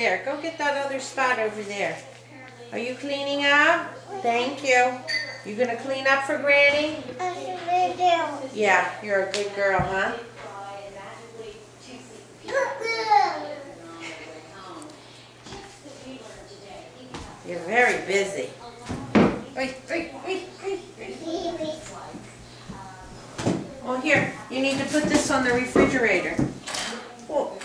there. Go get that other spot over there. Are you cleaning up? Thank you. You gonna clean up for Granny? Yeah, you're a good girl, huh? You're very busy. Well, here, you need to put this on the refrigerator. Oh.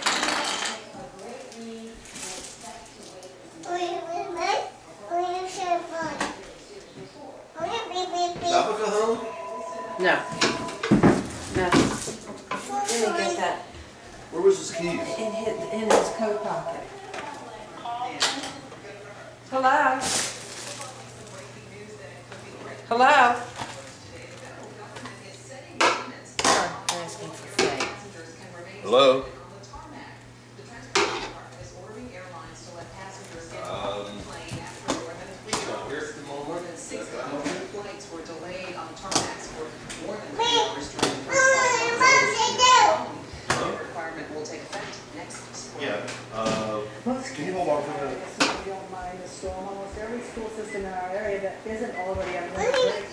Papa home? No. No. Let me get that. Where was his keys? In his coat pocket. Hello? Hello? Oh, I'm asking for Faye. Hello? Flights were delayed on tarmacs for more than 3 hours during the first requirement will take effect next spring. Yeah. Can you hold on for a minute? If you don't mind the storm, almost every school system in our area that isn't already on winter break